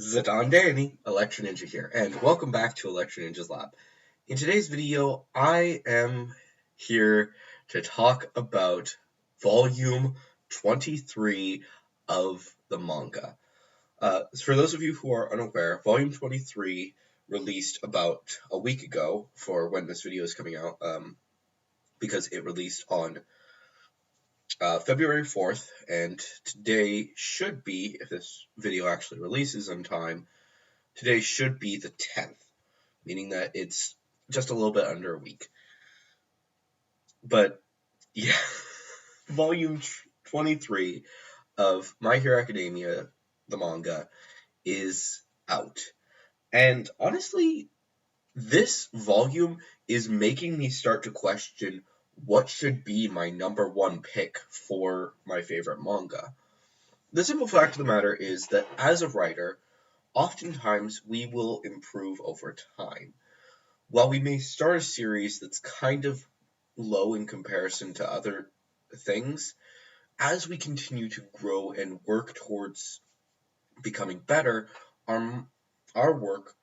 Zaton Danny, Electro Ninja here, and welcome back to Electro Ninja's Lab. In today's video, I am here to talk about Volume 23 of the manga. For those of you who are unaware, Volume 23 released about a week ago for when this video is coming out, because it released on February 4th, and today should be, if this video actually releases in time, today should be the 10th, meaning that it's just a little bit under a week. But, yeah, Volume 23 of My Hero Academia, the manga, is out. And honestly, this volume is making me start to question what should be my number one pick for my favorite manga. The simple fact of the matter is that as a writer, oftentimes we will improve over time. While we may start a series that's kind of low in comparison to other things, as we continue to grow and work towards becoming better, our work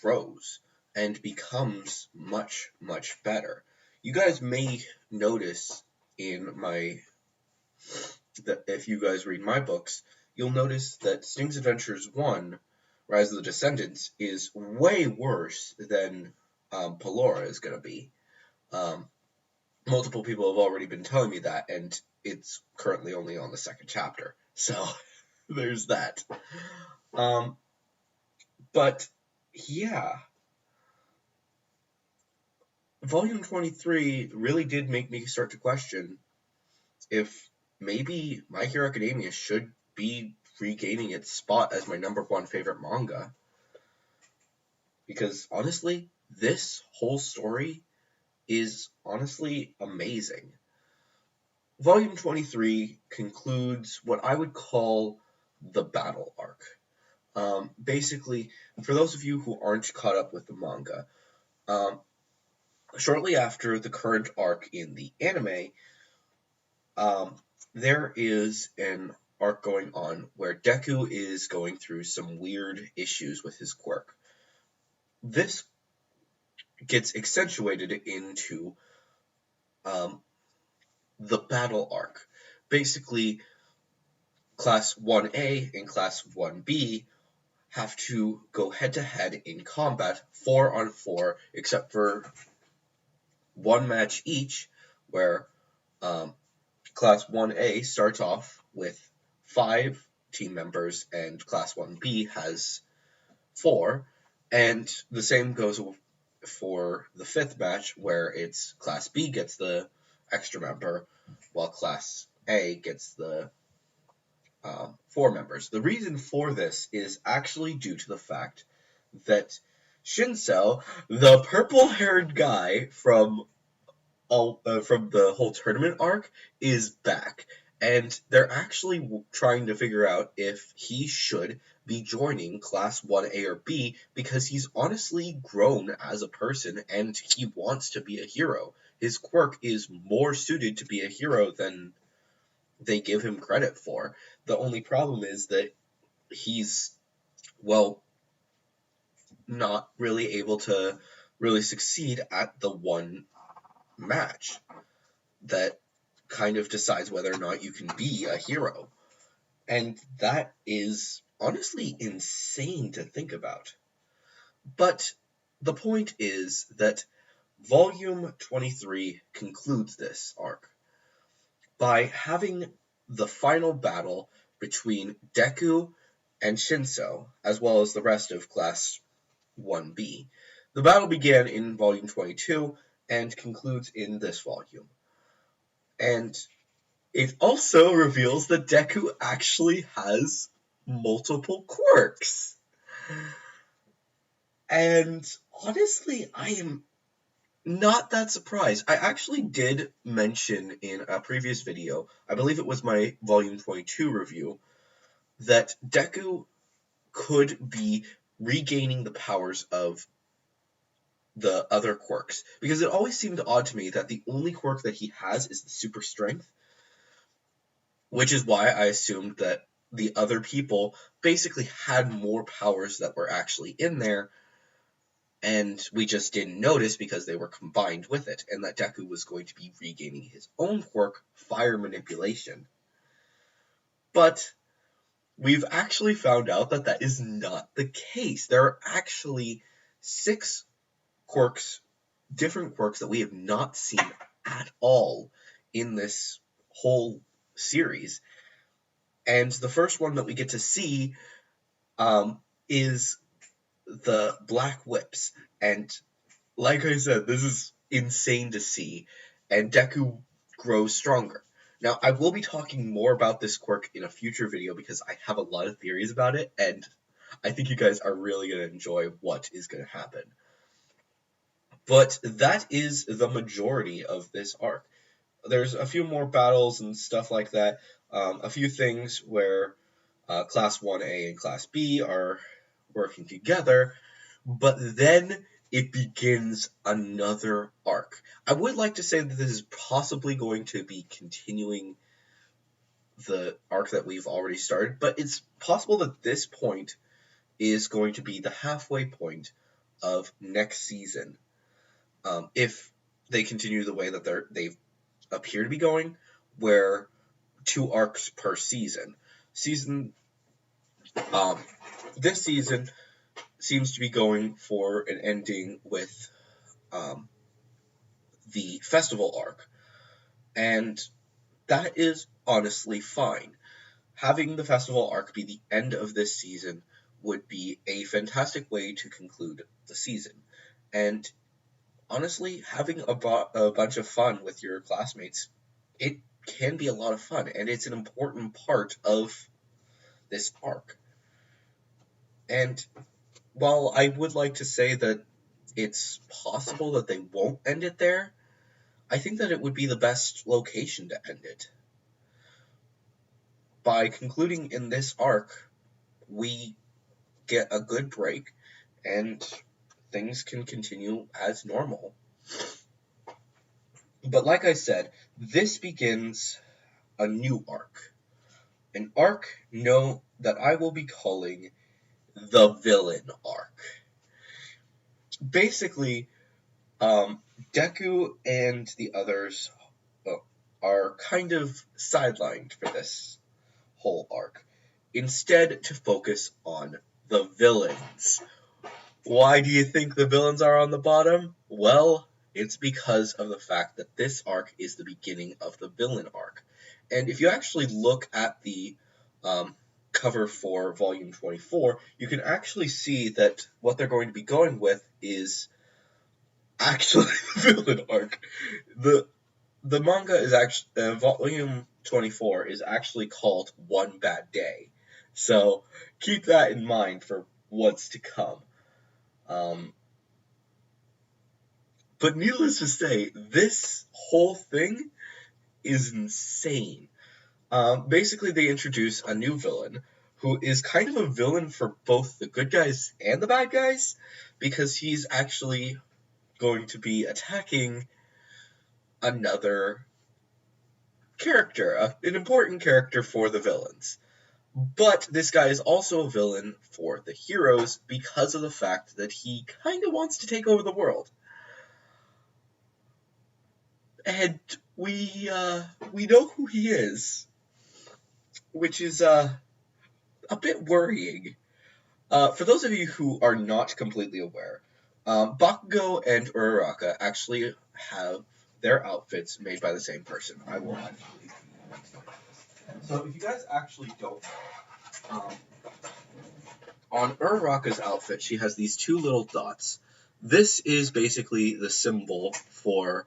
grows and becomes much, much better. You guys may notice that if you guys read my books, you'll notice that Sting's Adventures 1, Rise of the Descendants, is way worse than Pelora is going to be. Multiple people have already been telling me that, and it's currently only on the second chapter. So, there's that. But, yeah. Volume 23 really did make me start to question if maybe My Hero Academia should be regaining its spot as my number one favorite manga. Because honestly, this whole story is honestly amazing. Volume 23 concludes what I would call the battle arc. Basically, for those of you who aren't caught up with the manga, shortly after the current arc in the anime, there is an arc going on where Deku is going through some weird issues with his quirk. This gets accentuated into the battle arc. Basically, Class 1A and Class 1B have to go head-to-head in combat, 4-on-4, except for one match each, where Class 1A starts off with 5 team members, and Class 1B has 4, and the same goes for the 5th match, where it's Class B gets the extra member, while Class A gets the 4 members. The reason for this is actually due to the fact that Shinsel, the purple-haired guy from the whole tournament arc, is back, and they're actually trying to figure out if he should be joining Class 1A or B, because he's honestly grown as a person and he wants to be a hero. His quirk is more suited to be a hero than they give him credit for. The only problem is that he's, well, not really able to really succeed at the one match that kind of decides whether or not you can be a hero. And that is honestly insane to think about. But the point is that Volume 23 concludes this arc by having the final battle between Deku and Shinso, as well as the rest of Class 1B. The battle began in Volume 22 and concludes in this volume. And it also reveals that Deku actually has multiple quirks. And honestly, I am not that surprised. I actually did mention in a previous video, I believe it was my Volume 22 review, that Deku could be regaining the powers of the other quirks. Because it always seemed odd to me that the only quirk that he has is the super strength, which is why I assumed that the other people basically had more powers that were actually in there, and we just didn't notice because they were combined with it, and that Deku was going to be regaining his own quirk, fire manipulation. But we've actually found out that that is not the case. There are actually 6 quirks, different quirks that we have not seen at all in this whole series. And the first one that we get to see is the Black Whips. And like I said, this is insane to see. And Deku grows stronger. Now, I will be talking more about this quirk in a future video because I have a lot of theories about it, and I think you guys are really going to enjoy what is going to happen. But that is the majority of this arc. There's a few more battles and stuff like that. A few things where Class 1A and Class B are working together. But then it begins another arc. I would like to say that this is possibly going to be continuing the arc that we've already started, but it's possible that this point is going to be the halfway point of next season. If they continue the way that they appear to be going, where 2 arcs per season. This season seems to be going for an ending with the festival arc, and that is honestly fine. Having the festival arc be the end of this season would be a fantastic way to conclude the season, and honestly, having a bunch of fun with your classmates, it can be a lot of fun, and it's an important part of this arc. And while I would like to say that it's possible that they won't end it there, I think that it would be the best location to end it. By concluding in this arc, we get a good break, and things can continue as normal. But like I said, this begins a new arc. An arc that I will be calling the villain arc. Basically, Deku and the others are kind of sidelined for this whole arc, instead to focus on the villains. Why do you think the villains are on the bottom? Well, it's because of the fact that this arc is the beginning of the villain arc. And if you actually look at the cover for Volume 24, you can actually see that what they're going to be going with is actually the villain arc. The manga is actually, Volume 24 is actually called One Bad Day. So keep that in mind for what's to come. But needless to say, this whole thing is insane. Basically, they introduce a new villain who is kind of a villain for both the good guys and the bad guys, because he's actually going to be attacking another character, an important character for the villains. But this guy is also a villain for the heroes because of the fact that he kind of wants to take over the world. And we know who he is, which is a bit worrying. For those of you who are not completely aware, Bakugo and Uraraka actually have their outfits made by the same person. I will actually. So if you guys actually don't know, on Uraraka's outfit, she has these 2 little dots. This is basically the symbol for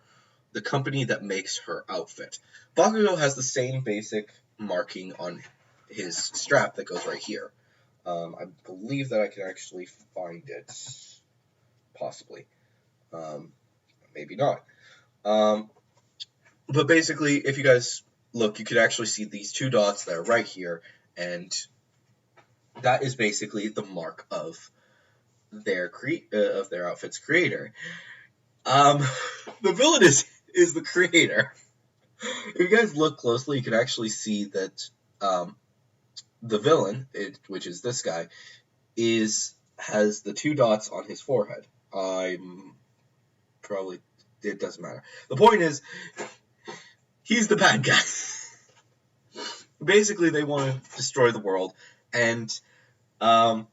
the company that makes her outfit. Bakugo has the same basic marking on his strap that goes right here. I believe that I can actually find it, possibly. Maybe not. But basically, if you guys look, you can actually see these 2 dots that are right here, and that is basically the mark of their outfit's creator. The villain is the creator. If you guys look closely, you can actually see that the villain, which is this guy, has the 2 dots on his forehead. It doesn't matter. The point is, he's the bad guy. Basically, they want to destroy the world, and the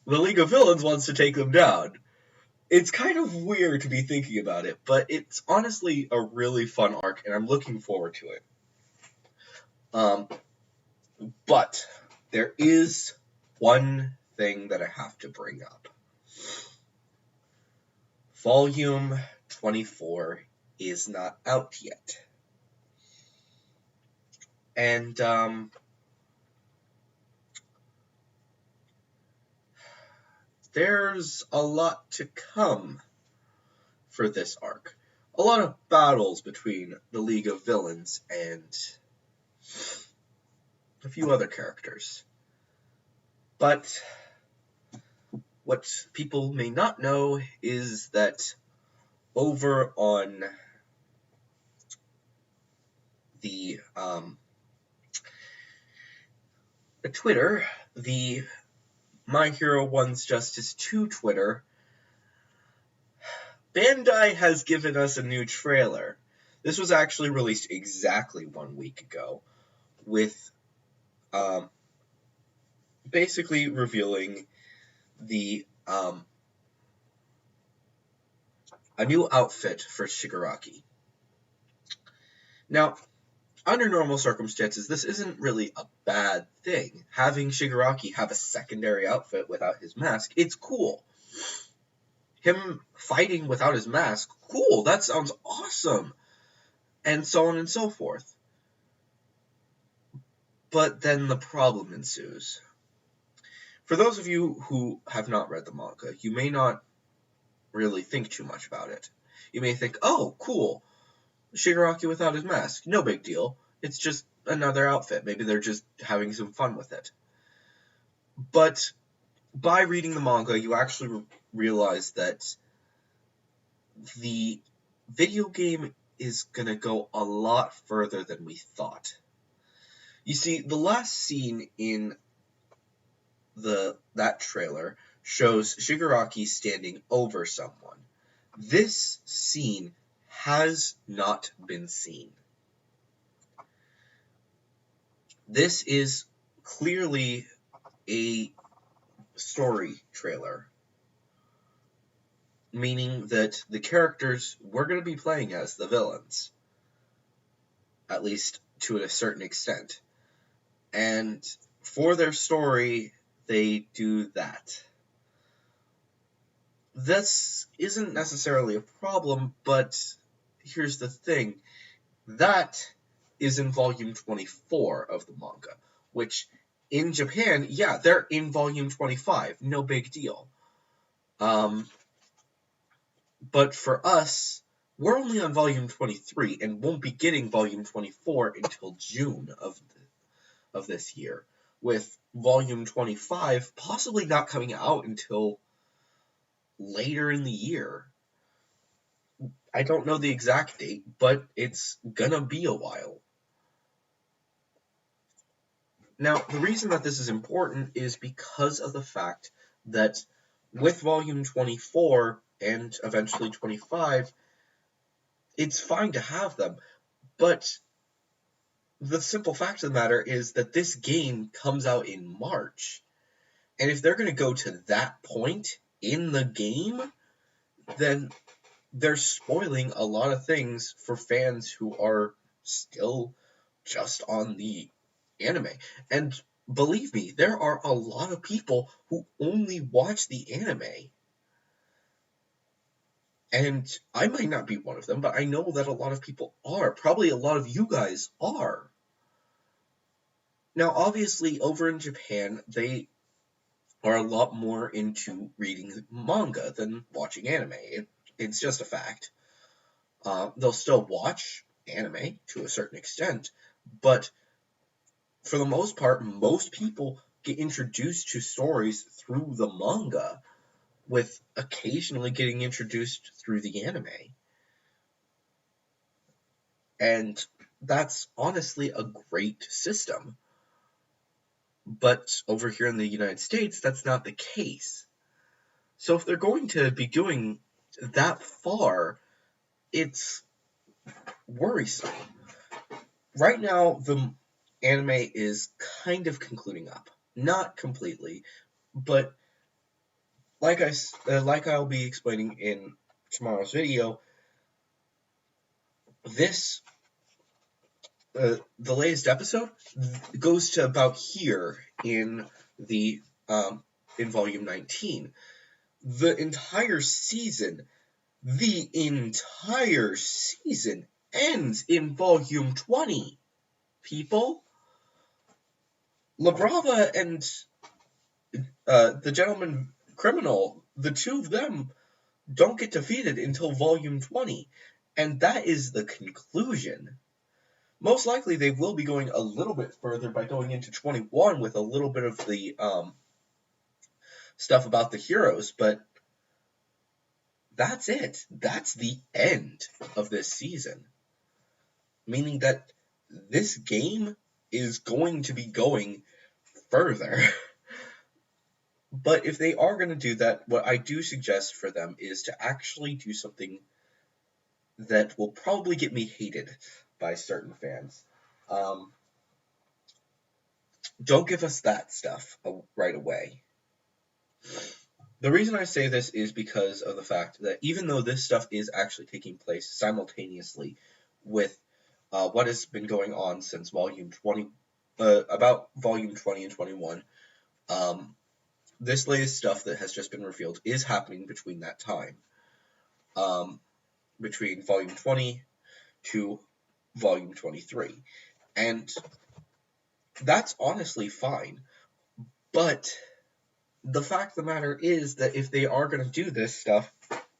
League of Villains wants to take them down. It's kind of weird to be thinking about it, but it's honestly a really fun arc, and I'm looking forward to it. But there is one thing that I have to bring up. Volume 24 is not out yet. And there's a lot to come for this arc. A lot of battles between the League of Villains and a few other characters. But what people may not know is that over on the Twitter, the My Hero One's Justice 2 Twitter, Bandai has given us a new trailer. This was actually released exactly 1 week ago, with basically revealing the a new outfit for Shigaraki. Now, under normal circumstances, this isn't really a bad thing. Having Shigaraki have a secondary outfit without his mask, it's cool. Him fighting without his mask, cool, that sounds awesome. And so on and so forth. But then the problem ensues. For those of you who have not read the manga, you may not really think too much about it. You may think, oh, cool, Shigaraki without his mask, no big deal. It's just another outfit. Maybe they're just having some fun with it. But by reading the manga, you actually realize that the video game is going to go a lot further than we thought. You see, the last scene in that trailer shows Shigaraki standing over someone. This scene has not been seen. This is clearly a story trailer, meaning that the characters we're going to be playing as the villains, at least to a certain extent. And for their story, they do that. This isn't necessarily a problem, but here's the thing. That is in volume 24 of the manga, which in Japan, yeah, they're in volume 25, no big deal. But for us, we're only on volume 23 and won't be getting volume 24 until June of this year, with volume 25 possibly not coming out until later in the year. I don't know the exact date, but it's gonna be a while. Now, the reason that this is important is because of the fact that with volume 24 and eventually 25, it's fine to have them, but the simple fact of the matter is that this game comes out in March. And if they're going to go to that point in the game, then they're spoiling a lot of things for fans who are still just on the anime. And believe me, there are a lot of people who only watch the anime. And I might not be one of them, but I know that a lot of people are. Probably a lot of you guys are. Now, obviously, over in Japan, they are a lot more into reading manga than watching anime. It's just a fact. They'll still watch anime to a certain extent, but for the most part, most people get introduced to stories through the manga, with occasionally getting introduced through the anime. And that's honestly a great system. But over here in the United States, that's not the case. So if they're going to be doing that far, it's worrisome. Right now, the anime is kind of concluding up. Not completely, but like I'll be explaining in tomorrow's video, this the latest episode goes to about here in the in volume 19. The entire season ends in volume 20. People, Labrava and the gentleman criminal, the two of them don't get defeated until volume 20, and that is the conclusion. Most likely they will be going a little bit further by going into 21 with a little bit of the stuff about the heroes, but that's it. That's the end of this season. Meaning that this game is going to be going further. But if they are going to do that, what I do suggest for them is to actually do something that will probably get me hated by certain fans. Don't give us that stuff right away. The reason I say this is because of the fact that even though this stuff is actually taking place simultaneously with what has been going on since volume 20, about volume 20 and 21, this latest stuff that has just been revealed is happening between that time. Between volume 20 to volume 23. And that's honestly fine. But the fact of the matter is that if they are going to do this stuff,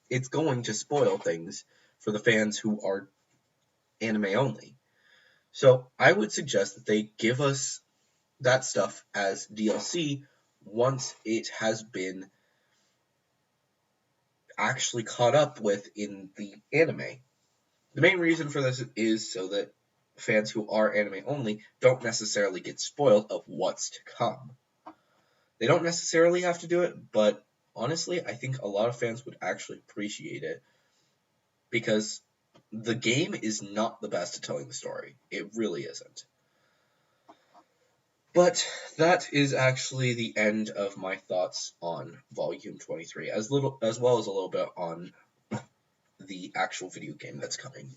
it's going to spoil things for the fans who are anime only. So I would suggest that they give us that stuff as DLC once it has been actually caught up with in the anime. The main reason for this is so that fans who are anime only don't necessarily get spoiled of what's to come. They don't necessarily have to do it, but honestly, I think a lot of fans would actually appreciate it because the game is not the best at telling the story. It really isn't. But that is actually the end of my thoughts on Volume 23, as well as a little bit on the actual video game that's coming.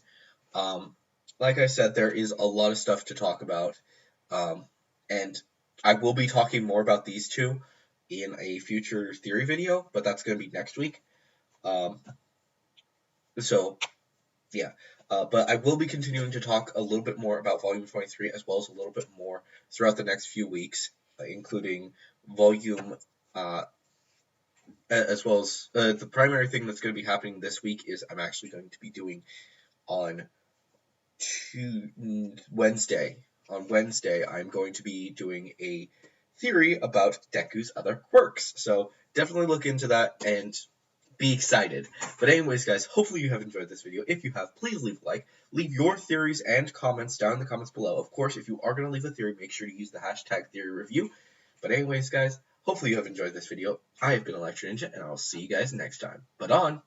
Like I said, there is a lot of stuff to talk about, and I will be talking more about these two in a future theory video, but that's going to be next week. So, yeah. But I will be continuing to talk a little bit more about Volume 23, as well as a little bit more throughout the next few weeks, including Volume, as well as the primary thing that's going to be happening this week is I'm actually going to be doing on Wednesday. On Wednesday, I'm going to be doing a theory about Deku's other quirks. So definitely look into that and be excited. But anyways, guys, hopefully you have enjoyed this video. If you have, please leave a like. Leave your theories and comments down in the comments below. Of course, if you are going to leave a theory, make sure to use the hashtag #TheoryReview. But anyways, guys, hopefully you have enjoyed this video. I have been Electro Ninja, and I'll see you guys next time. But on!